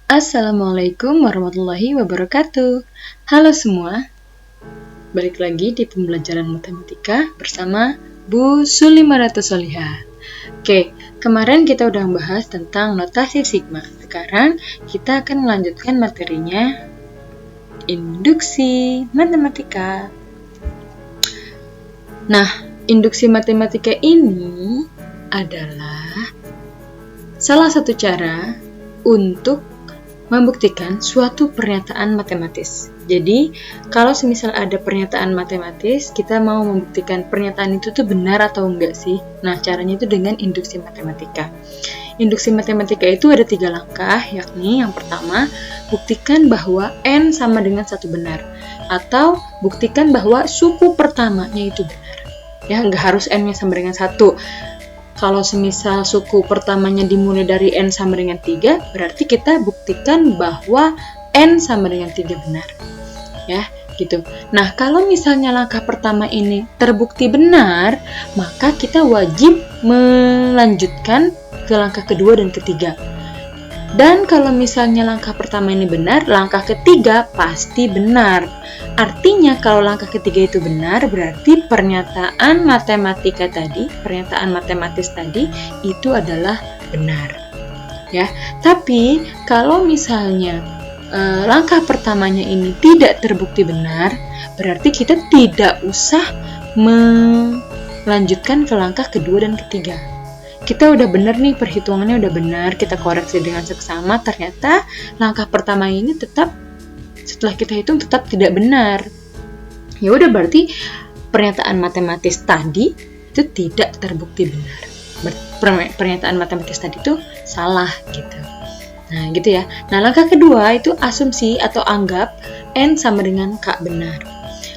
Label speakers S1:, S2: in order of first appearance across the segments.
S1: Assalamualaikum warahmatullahi wabarakatuh. Halo semua, balik lagi di pembelajaran matematika bersama Bu Sulimaratu Solihah. Oke, kemarin kita udah membahas tentang notasi sigma. Sekarang kita akan melanjutkan materinya induksi matematika. Nah, induksi matematika ini adalah salah satu cara untuk membuktikan suatu pernyataan matematis. Jadi, kalau semisal ada pernyataan matematis, kita mau membuktikan pernyataan itu tuh benar atau enggak sih? Nah, caranya itu dengan induksi matematika. Induksi matematika itu ada 3 langkah, yakni yang pertama, buktikan bahwa N sama dengan 1 benar. Atau, buktikan bahwa suku pertamanya itu benar. Ya, nggak harus N-nya sama dengan 1. Kalau semisal suku pertamanya dimulai dari N sama dengan 3, berarti kita buktikan bahwa N sama dengan 3 benar. Ya, gitu. Nah, kalau misalnya langkah pertama ini terbukti benar, maka kita wajib melanjutkan ke langkah kedua dan ketiga. Dan kalau misalnya langkah pertama ini benar, langkah ketiga pasti benar. Artinya kalau langkah ketiga itu benar, berarti pernyataan matematika tadi, pernyataan matematis tadi itu adalah benar. Ya, tapi kalau misalnya langkah pertamanya ini tidak terbukti benar, berarti kita tidak usah melanjutkan ke langkah kedua dan ketiga. Kita udah benar nih, perhitungannya udah benar, kita koreksi dengan seksama, ternyata langkah pertama ini tetap setelah kita hitung tetap tidak benar. Ya udah, berarti pernyataan matematis tadi itu tidak terbukti benar. Pernyataan matematis tadi itu salah gitu. Nah, gitu ya. Nah, langkah kedua itu asumsi atau anggap N sama dengan K benar.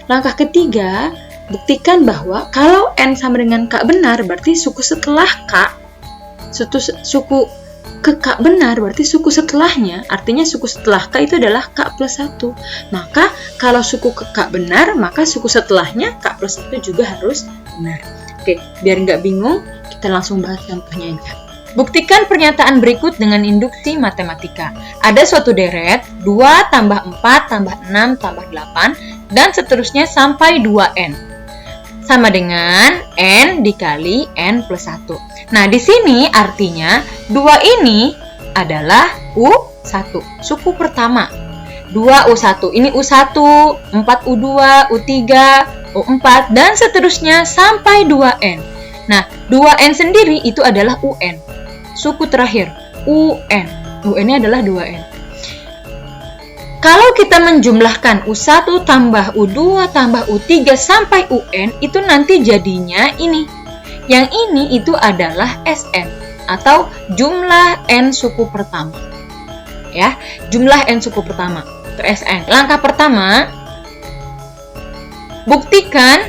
S1: Langkah ketiga, buktikan bahwa kalau N sama dengan K benar, berarti suku setelah K, suku ke K benar, berarti suku setelahnya, artinya suku setelah K itu adalah K plus 1. Maka kalau suku ke K benar, maka suku setelahnya K plus 1 juga harus benar. Oke, biar nggak bingung, kita langsung bahas contohnya aja. Buktikan pernyataan berikut dengan induksi matematika. Ada suatu deret, 2 tambah 4 tambah 6 tambah 8, dan seterusnya sampai 2N. Sama dengan N dikali N plus 1. Nah, di sini artinya 2 ini adalah U1, suku pertama. 2U1, ini U1, 4U2, U3, U4, dan seterusnya sampai 2N. Nah, 2N sendiri itu adalah UN, suku terakhir, UN. UN-nya adalah 2N. Kalau kita menjumlahkan U1 tambah U2 tambah U3 sampai UN, itu nanti jadinya ini. Yang ini itu adalah SN, atau jumlah N suku pertama. Ya, jumlah N suku pertama, itu SN. Langkah pertama, buktikan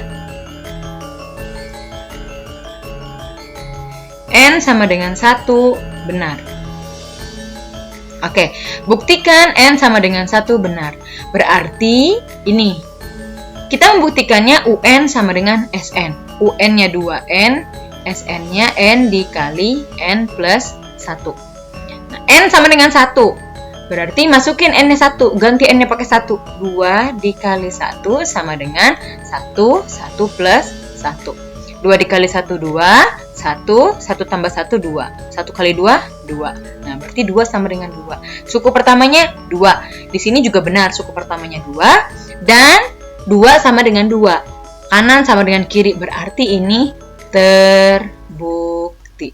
S1: N sama dengan 1 benar. Oke, buktikan N sama dengan 1 benar. Berarti ini, kita membuktikannya UN sama dengan SN. UN-nya 2N, SN-nya N dikali N plus 1. Nah, N sama dengan 1. Berarti masukin N-nya 1, ganti N-nya pakai 1. 2 dikali 1 sama dengan 1, 1 plus 1. 2 dikali 1, 2. 1 tambah 1, 2. 1 kali 2, 2. Nah, berarti 2 sama dengan 2. Suku pertamanya 2. Di sini juga benar, suku pertamanya 2. Dan 2 sama dengan 2. Kanan sama dengan kiri. Berarti ini terbukti.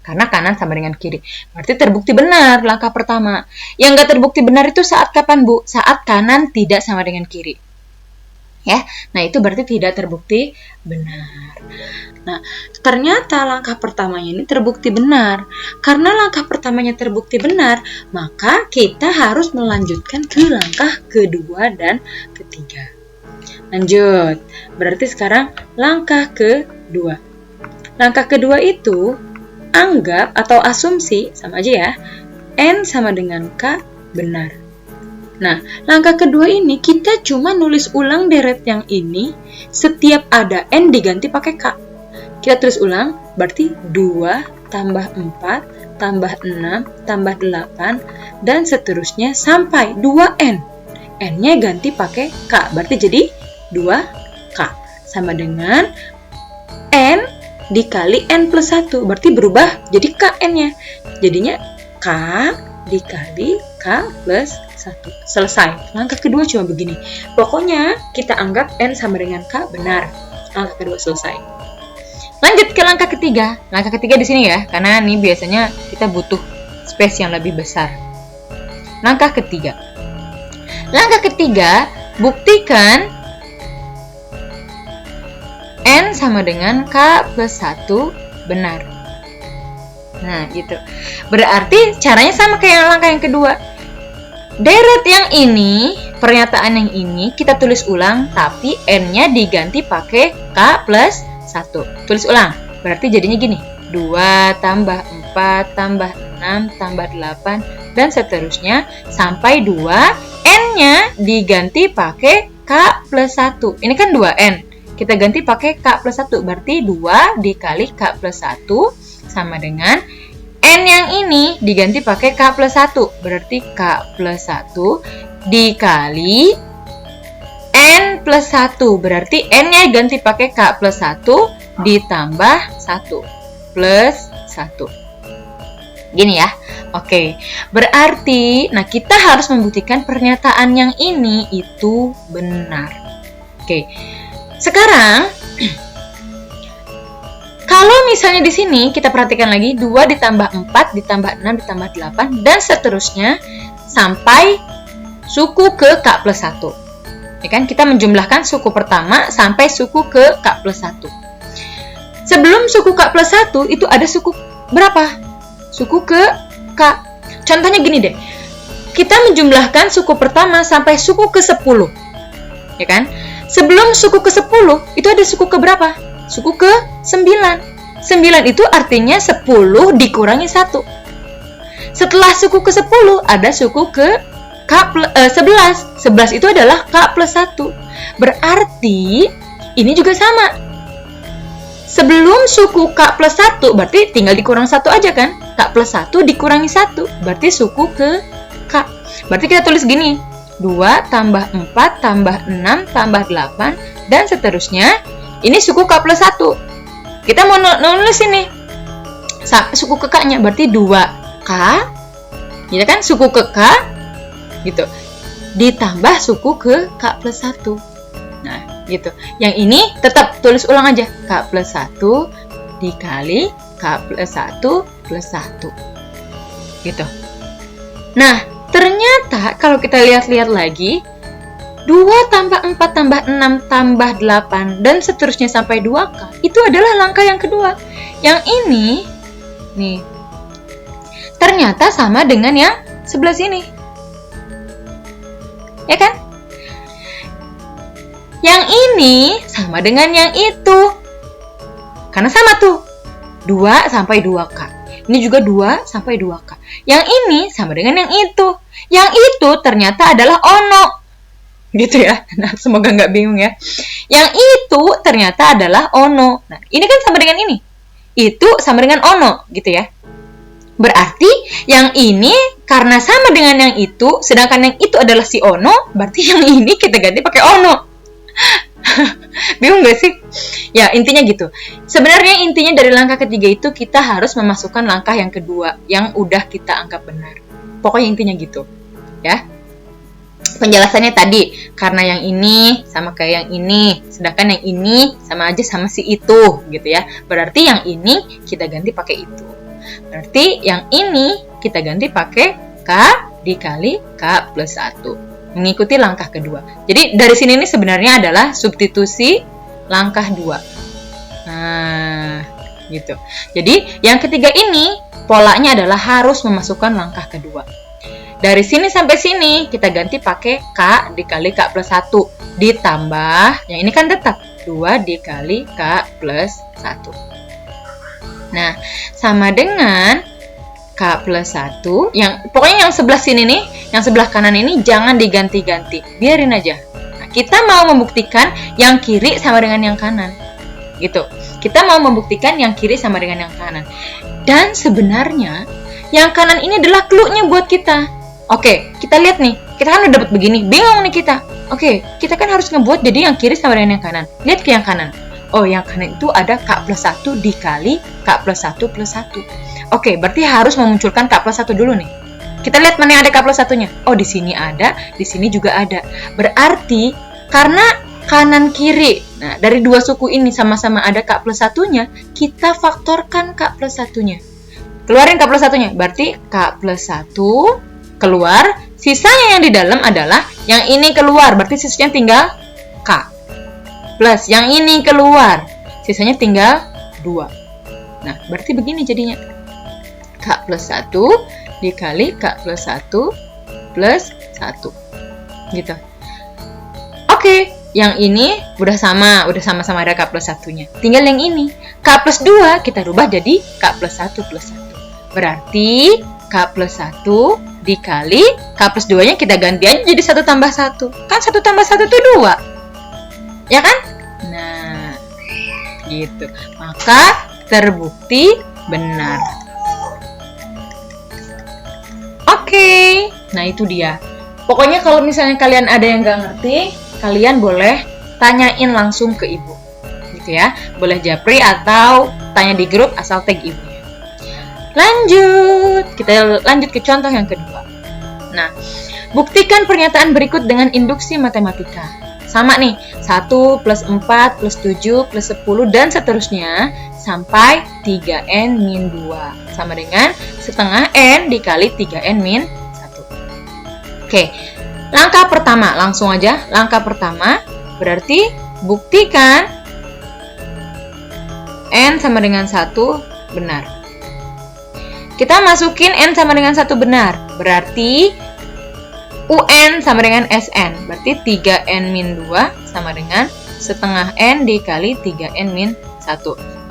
S1: Karena kanan sama dengan kiri. Berarti terbukti benar langkah pertama. Yang nggak terbukti benar itu saat kapan, Bu? Saat kanan tidak sama dengan kiri. Ya, nah itu berarti tidak terbukti benar. Nah, ternyata langkah pertamanya ini terbukti benar. Karena langkah pertamanya terbukti benar, maka kita harus melanjutkan ke langkah kedua dan ketiga. Lanjut, berarti sekarang langkah kedua. Langkah kedua itu anggap atau asumsi, sama aja ya, N sama dengan K benar. Nah, langkah kedua ini kita cuma nulis ulang deret yang ini, setiap ada N diganti pakai K. Kita tulis ulang, berarti 2 tambah 4, tambah 6, tambah 8, dan seterusnya sampai 2N. N-nya ganti pakai K, berarti jadi 2K. Sama dengan N dikali N plus 1, berarti berubah jadi KN-nya. Jadinya K dikali K plus 1. Selesai. Langkah kedua cuma begini. Pokoknya kita anggap N sama dengan K benar. Langkah kedua selesai. Lanjut ke langkah ketiga. Langkah ketiga di sini ya, karena ini biasanya kita butuh space yang lebih besar. Langkah ketiga. Langkah ketiga, buktikan N sama dengan K plus 1 benar. Nah, gitu. Berarti caranya sama kayak langkah yang kedua. Deret yang ini, pernyataan yang ini kita tulis ulang, tapi N-nya diganti pakai K plus 1. Tulis ulang. Berarti jadinya gini. 2 tambah 4 tambah 6 tambah 8 dan seterusnya sampai 2. N-nya diganti pakai K plus 1. Ini kan 2N. Kita ganti pakai K plus 1. Berarti 2 dikali K plus 1 sama dengan N yang ini diganti pakai K plus 1. Berarti K plus 1 dikali N plus 1. Berarti N-nya ganti pakai K plus 1 ditambah 1 plus 1. Gini ya. Oke. Berarti, nah kita harus membuktikan pernyataan yang ini itu benar. Oke. Sekarang, kalau misalnya di sini kita perhatikan lagi 2 ditambah 4 ditambah 6 ditambah 8 dan seterusnya sampai suku ke K plus 1. Ya kan? Kita menjumlahkan suku pertama sampai suku ke K plus 1. Sebelum suku K plus 1 itu ada suku berapa? Suku ke K. Contohnya gini deh. Kita menjumlahkan suku pertama sampai suku ke 10. Ya kan? Sebelum suku ke 10 itu ada suku ke berapa? Suku ke 9. 9 itu artinya 10 dikurangi 1. Setelah suku ke 10 ada suku ke K plus, 11. 11 itu adalah K plus 1. Berarti ini juga sama. Sebelum suku K plus 1 berarti tinggal dikurang 1 aja kan? K plus 1 dikurangi 1 berarti suku ke K. Berarti kita tulis gini. 2 tambah 4 tambah 6 tambah 8 dan seterusnya. Ini suku K plus 1. Kita mau nulis ini. Suku ke K-nya berarti 2K. Ya kan? Suku ke K gitu. Ditambah suku ke K plus 1. Nah, gitu. Yang ini tetap tulis ulang aja. K plus 1 dikali K plus 1 plus 1. Gitu. Nah, ternyata kalau kita lihat-lihat lagi 2 tambah 4 tambah 6 tambah 8 dan seterusnya sampai 2K itu adalah langkah yang kedua. Yang ini nih ternyata sama dengan yang sebelah sini. Ya kan? Yang ini sama dengan yang itu. Karena sama tuh. 2 sampai 2K. Ini juga 2 sampai 2K. Yang ini sama dengan yang itu. Yang itu ternyata adalah ono. Gitu ya. Nah, semoga nggak bingung ya. Yang itu ternyata adalah ono. Nah, ini kan sama dengan ini. Itu sama dengan ono, gitu ya. Berarti yang ini karena sama dengan yang itu, sedangkan yang itu adalah si ono, berarti yang ini kita ganti pakai ono. Bingung gak sih? Ya, intinya gitu. Sebenarnya intinya dari langkah ketiga itu kita harus memasukkan langkah yang kedua yang udah kita anggap benar. Pokoknya intinya gitu. Ya. Penjelasannya tadi, karena yang ini sama kayak yang ini, sedangkan yang ini sama aja sama si itu, gitu ya. Berarti yang ini kita ganti pakai itu. Berarti yang ini kita ganti pakai K dikali K plus 1. Mengikuti langkah kedua. Jadi dari sini ini sebenarnya adalah substitusi langkah 2. Nah, gitu. Jadi yang ketiga ini polanya adalah harus memasukkan langkah kedua. Dari sini sampai sini kita ganti pakai K dikali K plus 1 ditambah, yang ini kan tetap 2 dikali K plus 1. Nah, sama dengan K plus 1, pokoknya yang sebelah sini nih, yang sebelah kanan ini jangan diganti-ganti, biarin aja. Nah, kita mau membuktikan yang kiri sama dengan yang kanan. Gitu. Kita mau membuktikan yang kiri sama dengan yang kanan. Dan sebenarnya yang kanan ini adalah clue-nya buat kita. Oke, kita lihat nih. Kita kan udah dapat begini. Bingung nih kita. Oke, kita kan harus ngebuat jadi yang kiri sama dengan yang kanan. Lihat ke yang kanan. Oh, yang kanan itu ada K plus 1 dikali K plus 1 plus 1. Oke, berarti harus memunculkan K plus 1 dulu nih. Kita lihat mana yang ada K plus 1-nya. Oh, di sini ada, di sini juga ada. Berarti karena kanan kiri, nah dari dua suku ini sama-sama ada K plus 1-nya, kita faktorkan K plus 1-nya. Keluarin K plus 1-nya, berarti K plus 1 keluar, sisanya yang di dalam adalah yang ini keluar, berarti sisanya tinggal K. Plus yang ini keluar, sisanya tinggal 2. Nah, berarti begini jadinya. K plus 1 dikali K plus 1 plus 1. Gitu. Oke, yang ini udah sama-sama ada K plus 1-nya. Tinggal yang ini, K plus 2 kita rubah jadi K plus 1 plus 1. Berarti K plus 1 dikali K plus 2-nya kita ganti aja jadi 1 tambah 1. Kan 1 tambah 1 itu 2. Ya kan? Nah, gitu. Maka terbukti benar. Oke. Nah, itu dia. Pokoknya kalau misalnya kalian ada yang nggak ngerti, kalian boleh tanyain langsung ke ibu, gitu ya. Boleh japri atau tanya di grup asal tag ibunya. Lanjut, kita lanjut ke contoh yang kedua. Nah, buktikan pernyataan berikut dengan induksi matematika. Sama nih, 1 plus 4 plus 7 plus 10 dan seterusnya sampai 3n min 2 sama dengan setengah n dikali 3n min 1. Oke. Langkah pertama, langsung aja. Langkah pertama berarti buktikan n sama dengan 1 benar. Kita masukin n sama dengan 1 benar. Berarti UN sama dengan SN. Berarti 3n min 2 sama dengan setengah n dikali 3n min 1.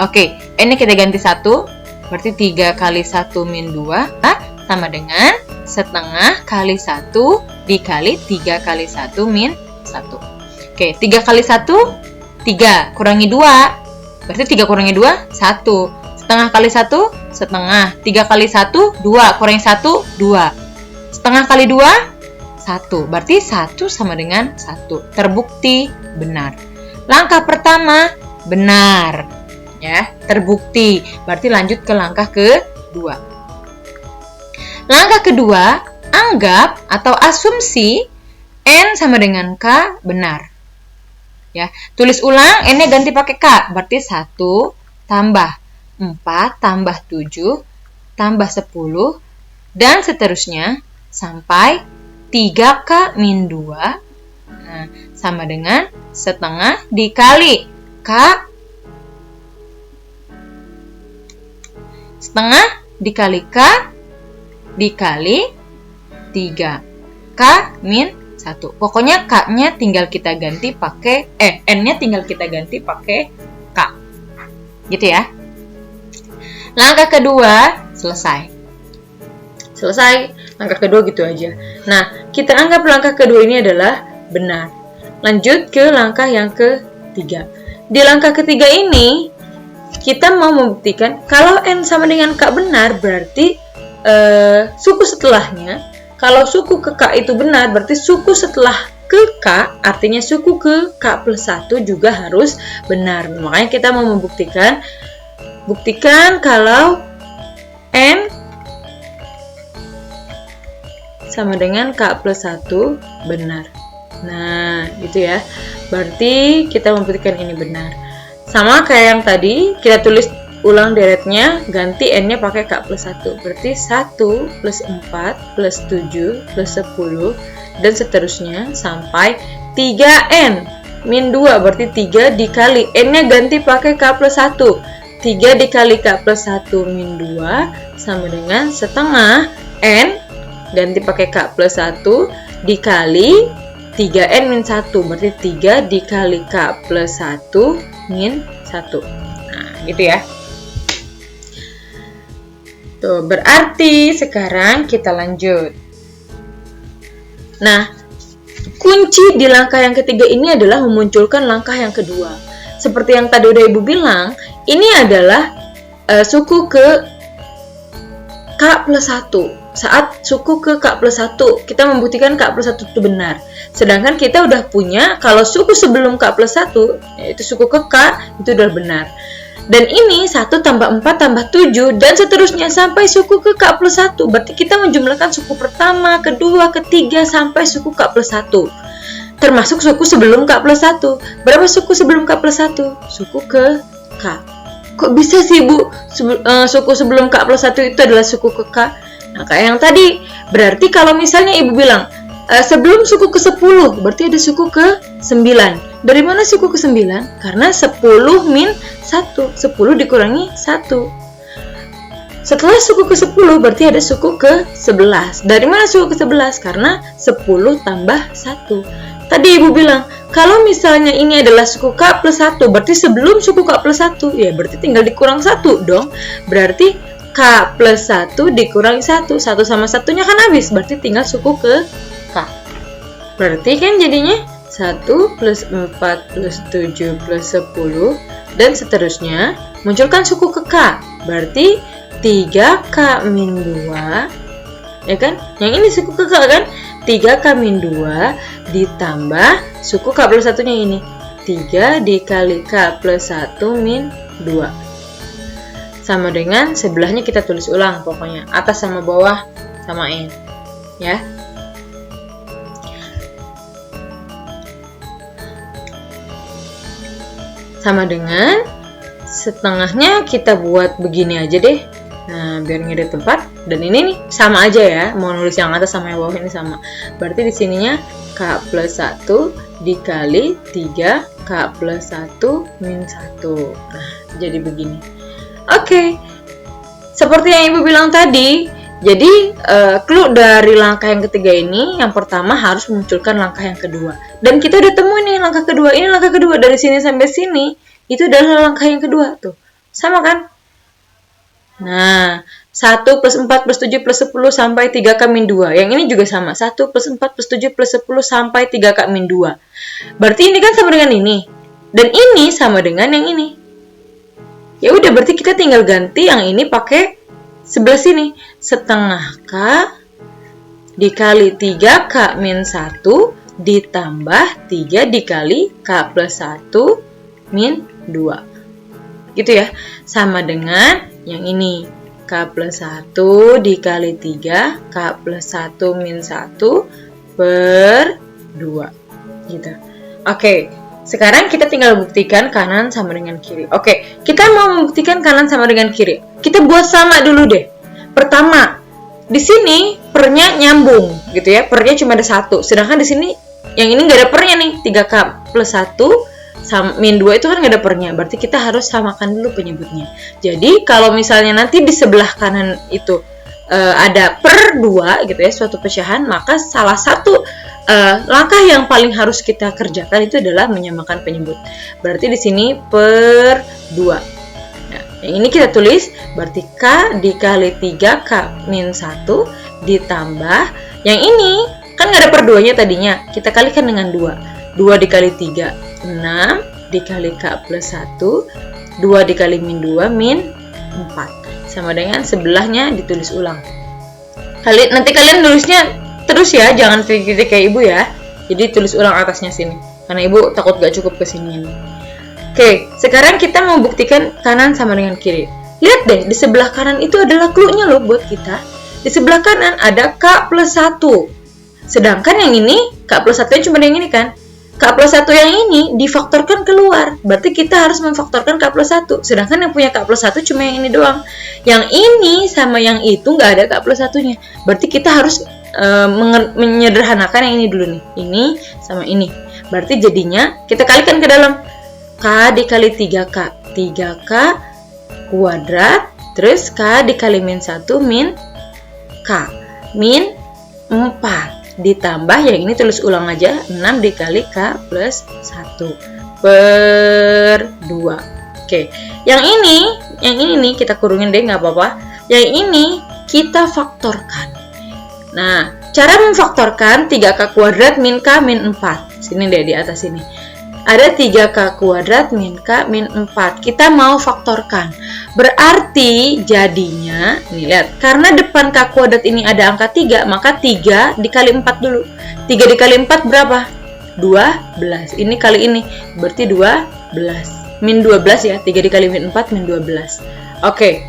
S1: Oke, n-nya kita ganti 1. Berarti 3 kali 1 min 2 sama dengan setengah kali 1 dikali 3 kali 1 min 1. Oke, 3 kali 1, 3. Kurangi 2. Berarti 3 kurangi 2, 1. Setengah kali 1, setengah. 3 kali 1, 2. Kurangi 1, 2. Setengah kali 2, 1. Berarti 1 sama dengan 1. Terbukti benar. Langkah pertama, benar. Ya, terbukti. Berarti lanjut ke langkah kedua. Langkah kedua, anggap atau asumsi n sama dengan k benar. Ya, tulis ulang, n-nya ganti pakai k. Berarti 1 tambah 4 tambah 7 tambah 10 dan seterusnya sampai 3k min 2 sama dengan setengah dikali k setengah dikali k dikali 3k min 1. Pokoknya k-nya tinggal kita ganti pakai n-nya tinggal kita ganti pakai k. Gitu ya. Langkah kedua selesai. Selesai. Langkah kedua gitu aja. Nah, kita anggap langkah kedua ini adalah benar. Lanjut ke langkah yang ketiga. Di langkah ketiga ini kita mau membuktikan kalau n sama dengan k benar, berarti suku setelahnya, kalau suku ke k itu benar, berarti suku setelah ke k, artinya suku ke k plus 1 juga harus benar. Makanya kita mau membuktikan kalau n sama dengan k plus 1 benar. Nah, gitu ya. Berarti kita membuktikan ini benar. Sama kayak yang tadi, kita tulis ulang deretnya, ganti n-nya pakai k plus 1. Berarti 1 plus 4 plus 7 plus 10 dan seterusnya sampai 3n min 2. Berarti 3 dikali n-nya ganti pakai k plus 1. 3 dikali k plus 1 min 2 sama dengan setengah n ganti pakai k plus 1 dikali 3n min 1. Berarti 3 dikali k plus 1 min 1. Nah, gitu ya. Tuh, berarti sekarang kita lanjut. Nah, kunci di langkah yang ketiga ini adalah memunculkan langkah yang kedua. Seperti yang tadi udah Ibu bilang, ini adalah suku ke K plus 1. Saat suku ke K plus 1, kita membuktikan K plus 1 itu benar. Sedangkan kita udah punya, kalau suku sebelum K plus 1, yaitu suku ke K, itu udah benar. Dan ini 1 tambah 4 tambah 7, dan seterusnya sampai suku ke K plus 1. Berarti kita menjumlahkan suku pertama, kedua, ketiga, sampai suku K plus 1. Termasuk suku sebelum K plus 1. Berapa suku sebelum K plus 1? Suku ke K. Kok bisa sih Bu, suku sebelum K plus 1 itu adalah suku ke K? Nah, kayak yang tadi, berarti kalau misalnya Ibu bilang, sebelum suku ke 10, berarti ada suku ke 9. Dari mana suku ke 9? Karena 10 min 1. 10 dikurangi 1. Setelah suku ke 10, berarti ada suku ke 11. Dari mana suku ke 11? Karena 10 tambah 1. Tadi Ibu bilang, kalau misalnya ini adalah suku K plus 1, berarti sebelum suku K plus 1, ya berarti tinggal dikurang 1 dong. Berarti K plus 1 dikurangi 1. 1 sama 1-nya kan habis, berarti tinggal suku ke K. Berarti kan jadinya 1 plus 4 plus 7 plus 10, dan seterusnya, munculkan suku ke K. Berarti 3K min 2, ya kan? Yang ini suku ke K kan? 3K min 2 ditambah suku K plus 1-nya ini. 3 dikali K plus 1 min 2. Sama dengan sebelahnya kita tulis ulang pokoknya. Atas sama bawah samain. Ya. Sama dengan setengahnya kita buat begini aja deh. Nah, biar nggak ada tempat. Dan ini nih sama aja ya, mau nulis yang atas sama yang bawah ini sama. Berarti di sininya K plus 1 dikali 3K plus 1 min 1. Nah, jadi begini. Oke. Seperti yang Ibu bilang tadi, jadi clue dari langkah yang ketiga ini, yang pertama harus memunculkan langkah yang kedua. Dan kita udah temuin nih langkah kedua. Ini langkah kedua dari sini sampai sini, itu adalah langkah yang kedua tuh. Sama kan? Nah, 1 plus 4 plus 7 plus 10 sampai 3K min 2. Yang ini juga sama. 1 plus 4 plus 7 plus 10 sampai 3K min 2. Berarti ini kan sama dengan ini. Dan ini sama dengan yang ini. Ya udah, berarti kita tinggal ganti yang ini pakai sebelah sini. Setengah K dikali 3K min 1 ditambah 3 dikali K plus 1 min 2. Gitu ya. Sama dengan yang ini. K plus 1 dikali 3, K plus 1 min 1 per 2. Gitu. Oke, sekarang kita tinggal buktikan kanan sama dengan kiri. Oke, kita mau membuktikan kanan sama dengan kiri. Kita buat sama dulu deh. Pertama, di sini pernya nyambung gitu ya. Pernya cuma ada 1. Sedangkan di sini yang ini nggak ada pernya nih. 3K plus 1 min 2 itu kan nggak ada pernya, berarti kita harus samakan dulu penyebutnya. Jadi kalau misalnya nanti di sebelah kanan itu ada per 2 gitu ya, suatu pecahan, maka salah satu langkah yang paling harus kita kerjakan itu adalah menyamakan penyebut. Berarti di sini per 2. Nah, yang ini kita tulis, berarti K dikali 3K min 1 ditambah, yang ini kan nggak ada per 2-nya tadinya, kita kalikan dengan 2. 2 dikali 3, 6 dikali K plus 1, 2 dikali min 2 min 4. Sama dengan sebelahnya ditulis ulang. Nanti kalian nulisnya terus ya, jangan titik-titik kayak Ibu ya. Jadi tulis ulang atasnya sini, karena Ibu takut gak cukup ke sini. Oke, sekarang kita mau buktikan kanan sama dengan kiri. Lihat deh, di sebelah kanan itu adalah clue-nya loh buat kita. Di sebelah kanan ada K plus 1. Sedangkan yang ini, K plus 1-nya cuma yang ini kan. K plus 1 yang ini difaktorkan keluar. Berarti kita harus memfaktorkan K plus 1. Sedangkan yang punya K plus 1 cuma yang ini doang. Yang ini sama yang itu nggak ada K plus 1-nya. Berarti kita harus menyederhanakan yang ini dulu nih. Ini sama ini. Berarti jadinya kita kalikan ke dalam. K dikali 3K. 3K kuadrat. Terus K dikali min 1 min K. Min 4. Ditambah yang ini tulis ulang aja, 6 dikali K plus 1 per 2. Oke, yang ini nih kita kurungin deh, nggak apa-apa. Yang ini kita faktorkan. Nah, cara memfaktorkan 3K kuadrat min K min 4. Sini deh di atas sini. ada 3K kuadrat min K min 4. Kita mau faktorkan. Berarti jadinya, nih lihat, karena depan K kuadrat ini ada angka 3, maka 3 dikali 4 dulu. 3 dikali 4 berapa? 12. Ini kali ini, berarti 12. Min 12 ya, 3 dikali min 4 min 12. Oke.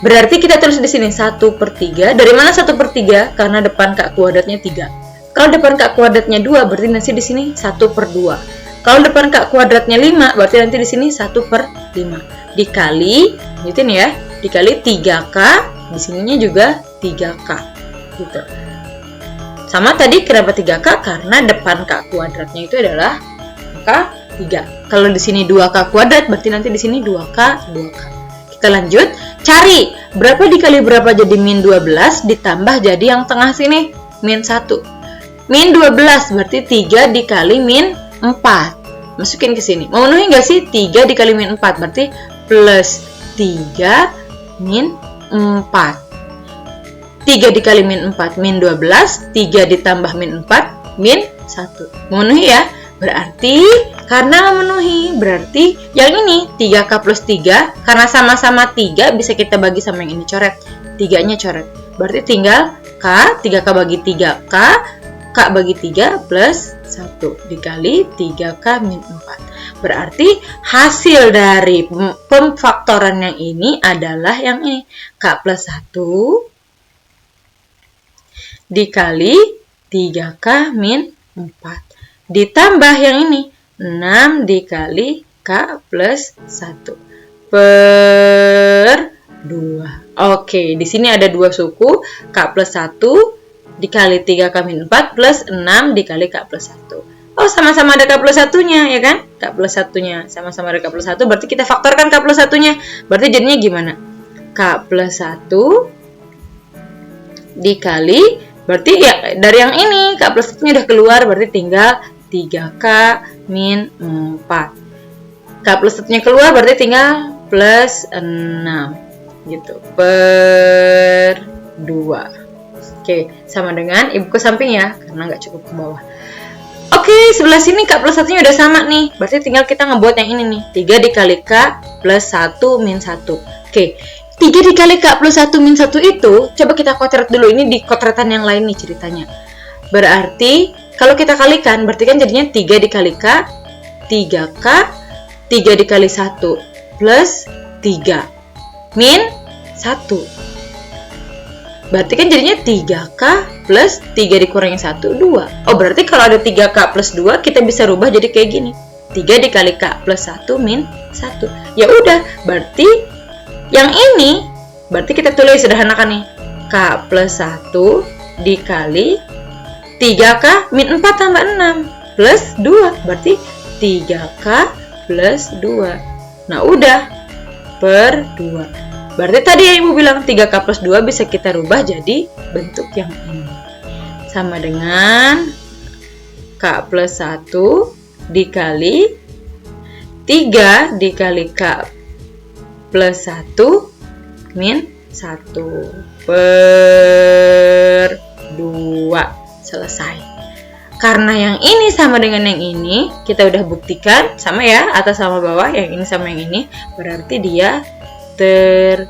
S1: Berarti kita tulis di sini 1/3. Dari mana 1/3? Karena depan K kuadratnya 3. Kalau depan K kuadratnya 2, berarti nanti di sini 1/2. Kalau depan K kuadratnya 5, berarti nanti di sini 1/5. Dikali, gitu nih ya, dikali 3K, di sininya juga 3K. Gitu. Sama tadi kenapa 3K? Karena depan K kuadratnya itu adalah angka 3. Kalau di sini 2K kuadrat, berarti nanti di sini 2K, 2K. Kita lanjut, cari berapa dikali berapa jadi min 12 ditambah jadi yang tengah sini, min 1. Min 12 berarti 3 dikali min 4. Masukin ke sini. Memenuhi nggak sih? 3 dikali min 4 berarti plus 3 min 4. 3 dikali min 4 min 12, 3 ditambah min 4 min 1. Memenuhi ya? Berarti karena memenuhi, berarti yang ini 3K plus 3, karena sama-sama 3 bisa kita bagi sama yang ini, coret. 3-nya coret. Berarti tinggal K, 3K bagi 3K, K bagi 3 plus 1 dikali 3K min 4. Berarti hasil dari pemfaktoran yang ini adalah yang ini. K plus 1 dikali 3K min 4. Ditambah yang ini. 6 dikali K plus 1 per 2. Oke, di sini ada 2 suku. K plus 1 dikali 3K min 4 plus 6 dikali K plus 1. Oh, sama-sama ada K plus 1-nya, ya kan? K plus 1-nya. Sama-sama ada K plus 1, berarti kita faktorkan K plus 1-nya. Berarti jadinya gimana? K plus 1 dikali, berarti ya dari yang ini, K plus 1-nya udah keluar, berarti tinggal 3K min 4. K plus 1-nya keluar, berarti tinggal plus 6. Gitu. Per 2. Oke, sama dengan ibu ke samping ya, karena nggak cukup ke bawah. Oke, sebelah sini K plus 1-nya udah sama nih. Berarti tinggal kita ngebuat yang ini nih. 3 dikali K plus 1 min 1. Oke, 3 dikali K plus 1 min 1 itu, coba kita kotret dulu. Ini di kotretan yang lain nih ceritanya. Berarti, kalau kita kalikan, berarti kan jadinya 3 dikali K, 3K, 3 dikali 1 plus 3 min 1. Berarti kan jadinya 3K plus 3 dikurangi 1, 2. Oh, berarti kalau ada 3K plus 2, kita bisa rubah jadi kayak gini. 3 dikali K plus 1 min 1. Ya udah, berarti yang ini, berarti kita tulis sederhanakan nih. K plus 1 dikali 3K min 4 tambah 6 plus 2. Berarti 3K plus 2. Nah, udah. Per 2. Berarti tadi yang ibu bilang 3K plus 2 bisa kita rubah jadi bentuk yang ini. Sama dengan K plus 1 dikali 3 dikali K plus 1 min 1 per 2. Selesai. Karena yang ini sama dengan yang ini, kita udah buktikan sama ya, atas sama bawah, yang ini sama yang ini, berarti dia terbukti.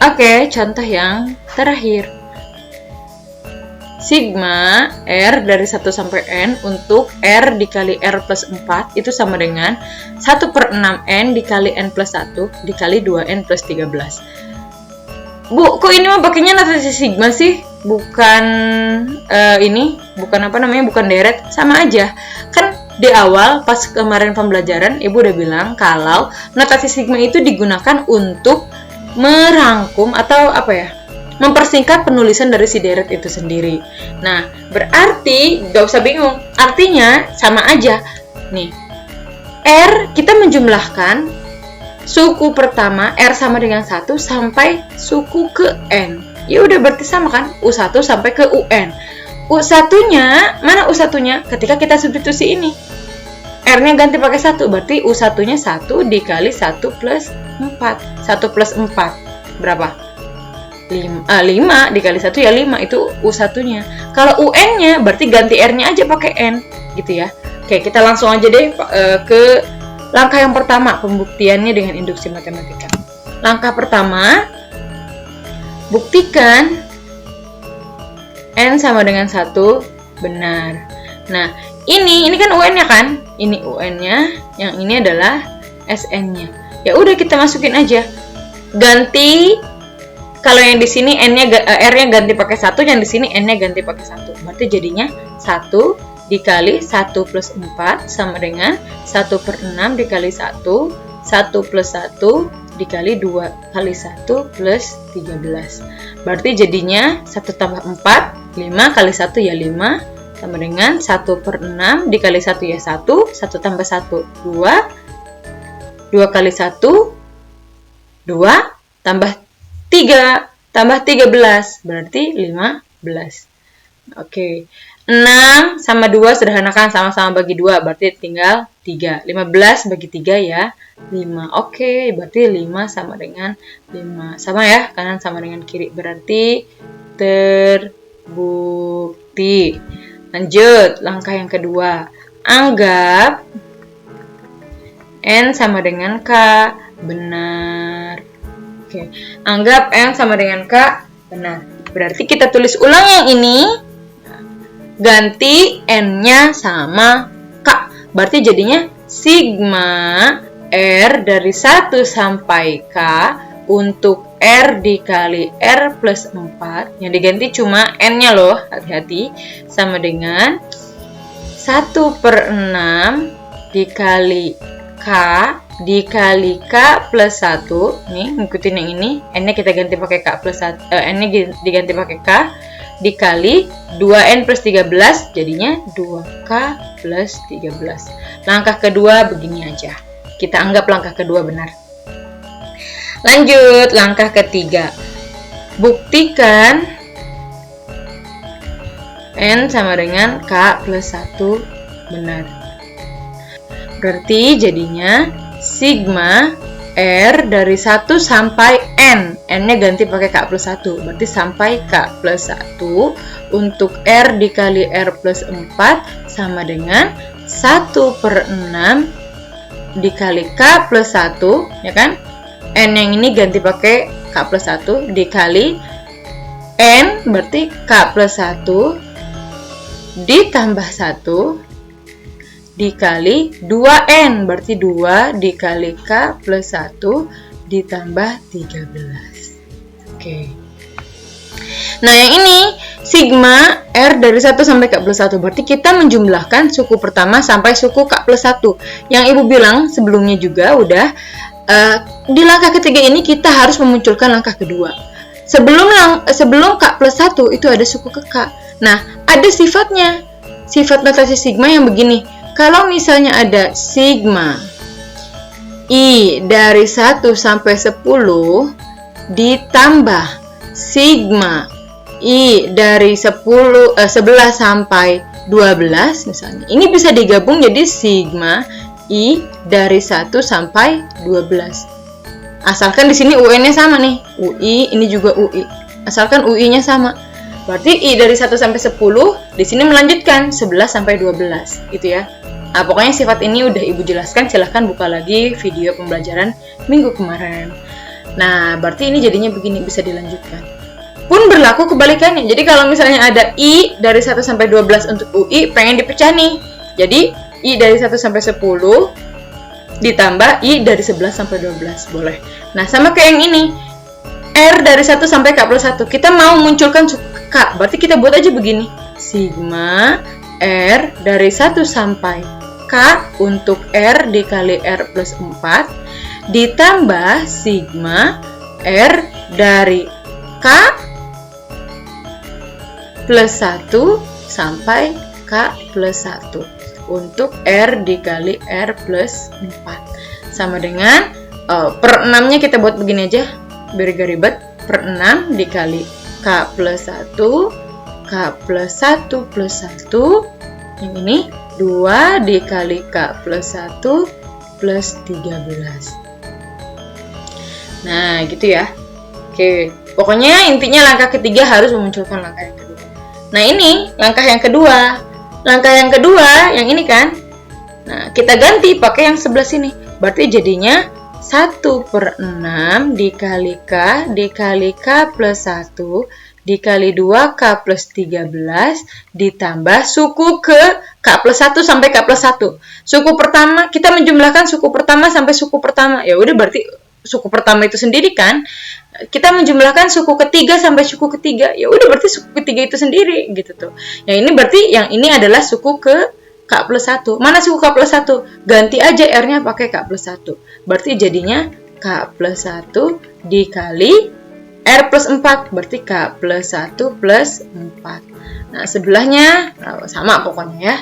S1: Oke, contoh yang terakhir. Sigma R dari 1 sampai N untuk R dikali R plus 4 itu sama dengan 1/6N dikali N plus 1 dikali 2N plus 13. Bu, kok ini mah pakainya notasi sigma sih? Bukan bukan deret, sama aja. Kan di awal pas kemarin pembelajaran ibu udah bilang kalau notasi sigma itu digunakan untuk merangkum atau mempersingkat penulisan dari si deret itu sendiri. Nah, berarti gak usah bingung, artinya sama aja. Nih, R kita menjumlahkan suku pertama R sama dengan 1 sampai suku ke N. Ya udah berarti sama kan? U1 sampai ke UN. U1-nya, mana U1-nya? Ketika kita substitusi ini. R-nya ganti pakai 1, berarti U1-nya 1 dikali 1 plus 4. 1 plus 4. Berapa? 5 dikali 1 ya 5, itu U1-nya. Kalau UN-nya berarti ganti R-nya aja pakai N, gitu ya. Oke, kita langsung aja deh ke langkah yang pertama, pembuktiannya dengan induksi matematika. Langkah pertama, buktikan N sama dengan 1 benar. Nah, ini kan UN-nya kan? Ini UN-nya, yang ini adalah SN-nya. Ya udah kita masukin aja. Ganti, kalau yang di sini R-nya ganti pakai 1, yang di sini N-nya ganti pakai 1. Berarti jadinya 1 dikali 1 plus 4 sama dengan 1/6 dikali 1, 1 plus 1 dikali 2 kali 1 plus 13. Berarti jadinya 1 tambah 4, 5 kali 1 ya 5, sama dengan 1/6 dikali 1 ya 1, 1 tambah 1, 2, 2 kali 1, 2, tambah 3, tambah 13, berarti 15. Oke. 6 sama 2 sederhanakan, sama-sama bagi 2, berarti tinggal 3. 15 bagi 3 ya 5. Oke, berarti 5 sama dengan 5. Sama ya, kanan sama dengan kiri, berarti terbukti. Lanjut, langkah yang kedua. Anggap N sama dengan K benar. Oke, anggap N sama dengan K benar. Berarti kita tulis ulang yang ini. Ganti N-nya sama K. Berarti jadinya sigma R dari 1 sampai K untuk R dikali R plus 4. Yang diganti cuma N-nya loh, hati-hati. Sama dengan 1/6 dikali K dikali K plus 1. Nih, ngikutin yang ini. N-nya kita ganti pakai K plus 1. N-nya diganti pakai K. Dikali 2N plus 13, jadinya 2K plus 13. Langkah kedua begini aja. Kita anggap langkah kedua benar. Lanjut, langkah ketiga. Buktikan N sama dengan K plus 1 benar. Berarti jadinya sigma R dari 1 sampai N. N-nya ganti pakai K plus 1. Berarti sampai K plus 1 untuk R dikali R plus 4 sama dengan 1/6 dikali K plus 1. Ya kan? N yang ini ganti pakai K plus 1 dikali N. Berarti K plus 1 ditambah 1 dikali 2N, berarti 2 dikali K plus 1 ditambah 13. Oke. Nah, yang ini sigma R dari 1 sampai K plus 1. Berarti kita menjumlahkan suku pertama sampai suku K plus 1. Yang Ibu bilang sebelumnya juga udah, di langkah ketiga ini kita harus memunculkan langkah kedua. Sebelum K plus 1 itu ada suku ke K. Nah, ada sifatnya. Sifat notasi sigma yang begini. Kalau misalnya ada sigma I dari 1 sampai 10 ditambah sigma I dari 11 sampai 12 misalnya. Ini bisa digabung jadi sigma I dari 1 sampai 12. Asalkan di sini UN-nya sama nih. UI, ini juga UI. Asalkan UI-nya sama. Berarti I dari 1 sampai 10, di sini melanjutkan 11 sampai 12, gitu ya. Nah, pokoknya sifat ini udah Ibu jelaskan, silahkan buka lagi video pembelajaran minggu kemarin. Nah, berarti ini jadinya begini, bisa dilanjutkan. Pun berlaku kebalikannya. Jadi kalau misalnya ada I dari 1 sampai 12 untuk UI, pengen dipecah nih. Jadi, I dari 1 sampai 10 ditambah I dari 11 sampai 12, boleh. Nah, sama kayak yang ini. R dari 1 sampai K plus 1. Kita mau munculkan suku K, berarti kita buat aja begini. Sigma R dari 1 sampai K untuk R dikali R plus 4 ditambah sigma R dari K plus 1 sampai K plus 1 untuk R dikali R plus 4 sama dengan per 6 nya kita buat begini aja biar gak ribet. Per 6 dikali K plus 1 K plus 1 plus 1 yang ini 2 dikali K plus 1 plus 13. Nah, gitu ya. Oke, pokoknya intinya langkah ketiga harus memunculkan langkah yang kedua. Nah, ini langkah yang kedua. Langkah yang kedua, yang ini kan. Nah, kita ganti pakai yang sebelah sini. Berarti jadinya 1/6 dikali K plus 1 dikali 2K plus 13 ditambah suku ke K plus 1 sampai K plus 1. Suku pertama, kita menjumlahkan suku pertama sampai suku pertama. Ya udah, berarti suku pertama itu sendiri kan. Kita menjumlahkan suku ketiga sampai suku ketiga. Ya udah, berarti suku ketiga itu sendiri gitu tuh. Yang ini berarti yang ini adalah suku ke K plus 1. Mana suku K plus 1? Ganti aja R-nya pakai K plus 1. Berarti jadinya K plus 1 dikali R plus 4. Berarti K plus 1 plus 4. Nah, sebelahnya sama pokoknya ya.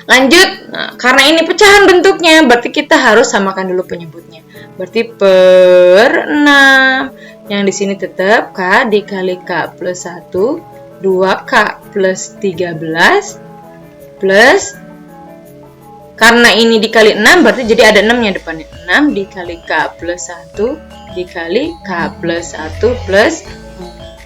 S1: Lanjut. Nah, karena ini pecahan bentuknya, berarti kita harus samakan dulu penyebutnya. Berarti per 6. Yang di sini tetap K dikali K plus 1, 2K plus 13, plus, karena ini dikali 6 berarti jadi ada 6 nya depannya. 6 dikali K plus 1 dikali K plus 1 plus 4.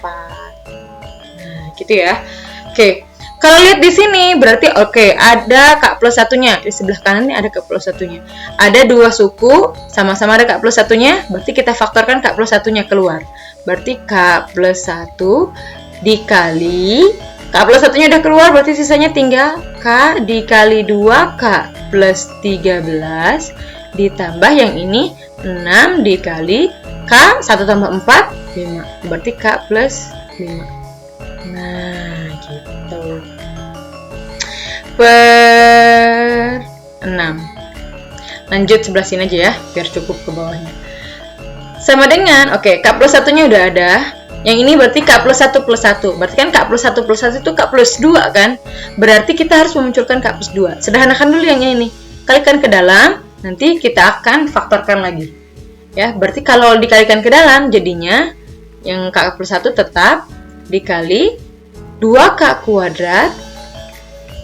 S1: Nah, gitu ya. Oke. Kalau lihat di sini berarti ada K plus 1-nya. Di sebelah kanan ini ada K plus 1-nya. Ada dua suku, sama-sama ada K plus 1-nya, berarti kita faktorkan K plus 1-nya keluar. Berarti K plus 1 dikali K plus 1-nya udah keluar, berarti sisanya tinggal K dikali 2K plus 13 ditambah yang ini 6 dikali K 1 tambah 4, 5. Berarti K plus 5. Nah, gitu. Per 6. Lanjut sebelah sini aja ya, biar cukup ke bawahnya. Sama dengan, K plus 1-nya udah ada. Yang ini berarti K plus 1 plus 1. Berarti kan K plus 1 plus 1 itu K plus 2 kan? Berarti kita harus memunculkan K plus 2. Sederhanakan dulu yang ini. Kalikan ke dalam, nanti kita akan faktorkan lagi. Ya, berarti kalau dikalikan ke dalam, jadinya yang K plus 1 tetap dikali 2K kuadrat.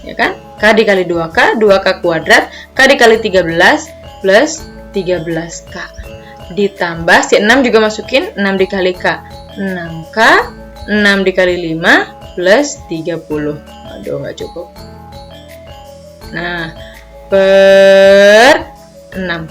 S1: Ya kan? K dikali 2K, 2K kuadrat, K dikali 13 plus 13K. Ditambah, si 6 juga masukin, 6 dikali K. 6K, 6 dikali 5 plus 30. Aduh, nggak cukup. Nah, per 6.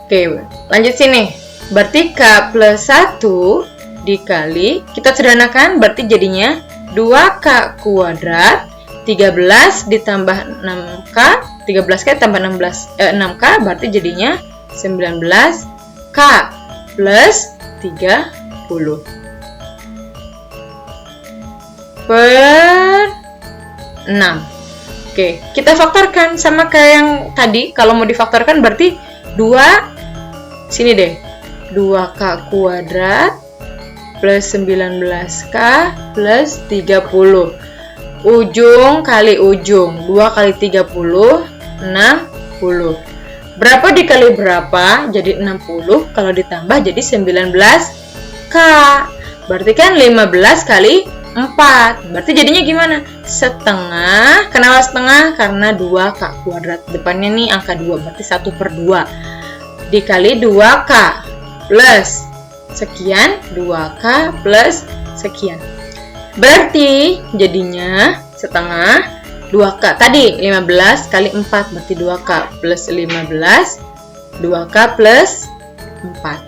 S1: Oke, lanjut sini. Berarti K plus 1 dikali, kita sederhanakan, berarti jadinya 2K kuadrat, 13 ditambah 6K, 13K tambah 6K, berarti jadinya 19K plus 30. Per 6. Oke, kita faktorkan sama kayak yang tadi. Kalau mau difaktorkan berarti 2 sini deh. 2K kuadrat plus 19K plus 30. Ujung kali ujung. 2 kali 30, 60. Berapa dikali berapa? Jadi 60. Kalau ditambah jadi 19K. Berarti kan 15 kali 4. Berarti jadinya gimana? Setengah. Kenapa setengah? Karena 2K kuadrat. Depannya nih angka 2. Berarti 1/2. Dikali 2K. Plus sekian. 2K plus sekian. Berarti jadinya setengah 2K. Tadi 15 kali 4. Berarti 2K plus 15. 2K plus 4.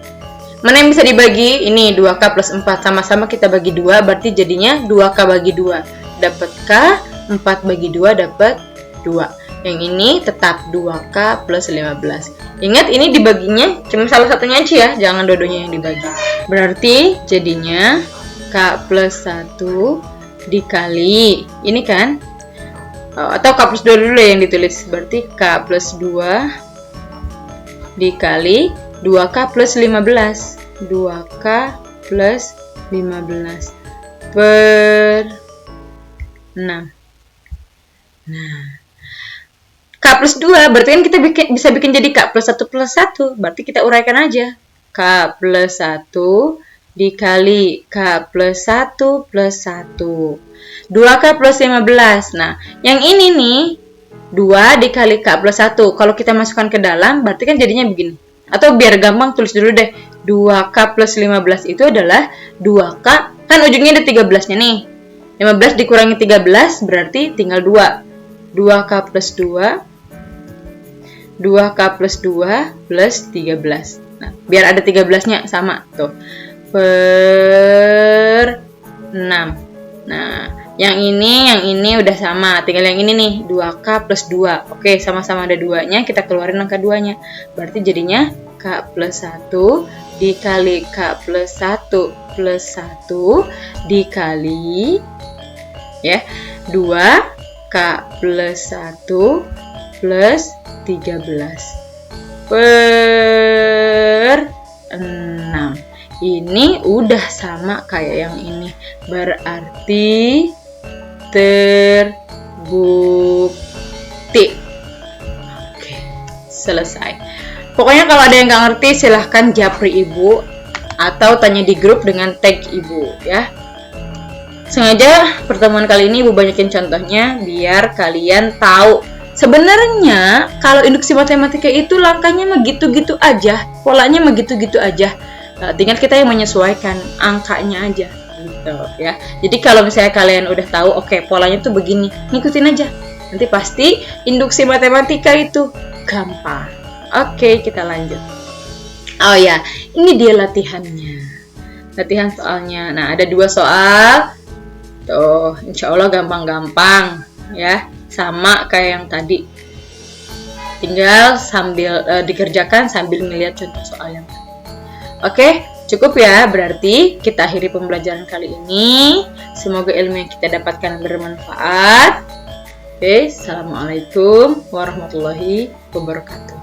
S1: Mana yang bisa dibagi? Ini 2K plus 4. Sama-sama kita bagi 2. Berarti jadinya 2K bagi 2. Dapat K. 4 bagi 2 dapat 2. Yang ini tetap 2K plus 15. Ingat ini dibaginya cuma salah satunya aja ya. Jangan dua-duanya yang dibagi. Berarti jadinya K plus 1 dikali. Ini kan? Atau K plus 2 dulu yang ditulis. Berarti K plus 2 dikali 2K plus 15. 2K plus 15 per 6. Nah, K plus 2 berarti kan kita bisa bikin jadi K plus 1 plus 1. Berarti kita uraikan aja. K plus 1 dikali K plus 1 plus 1. 2K plus 15. Nah, yang ini nih 2 dikali K plus 1. Kalau kita masukkan ke dalam, berarti kan jadinya begini. Atau biar gampang tulis dulu deh. 2K plus 15 itu adalah 2K. Kan ujungnya ada 13-nya nih. 15 dikurangi 13 berarti tinggal 2. 2K plus 2. 2K plus 2 plus 13. Nah, biar ada 13-nya sama tuh. Per 6. Nah, yang ini udah sama. Tinggal yang ini nih, 2K plus 2. Oke, sama-sama ada 2-nya, kita keluarin angka 2-nya. Berarti jadinya K plus 1 dikali K plus 1 plus 1 dikali ya 2K plus 1 plus 13 per 6. Ini udah sama kayak yang ini. Berarti terbukti. Oke, selesai. Pokoknya kalau ada yang nggak ngerti silahkan japri ibu atau tanya di grup dengan tag ibu ya. Sengaja pertemuan kali ini ibu banyakin contohnya biar kalian tahu. Sebenarnya kalau induksi matematika itu langkahnya mah gitu-gitu aja, polanya mah gitu-gitu aja. Tinggal kita yang menyesuaikan angkanya aja gitu ya. Jadi kalau misalnya kalian udah tahu oke, polanya tuh begini, ngikutin aja. Nanti pasti induksi matematika itu gampang. Oke, kita lanjut. Oh ya, ini dia latihannya. Latihan soalnya. Nah, ada 2 soal. Tuh, insya Allah gampang-gampang ya. Sama kayak yang tadi. Tinggal sambil dikerjakan sambil melihat contoh soal yang tadi. Oke, cukup ya. Berarti kita akhiri pembelajaran kali ini. Semoga ilmu yang kita dapatkan bermanfaat. Oke, assalamualaikum warahmatullahi wabarakatuh.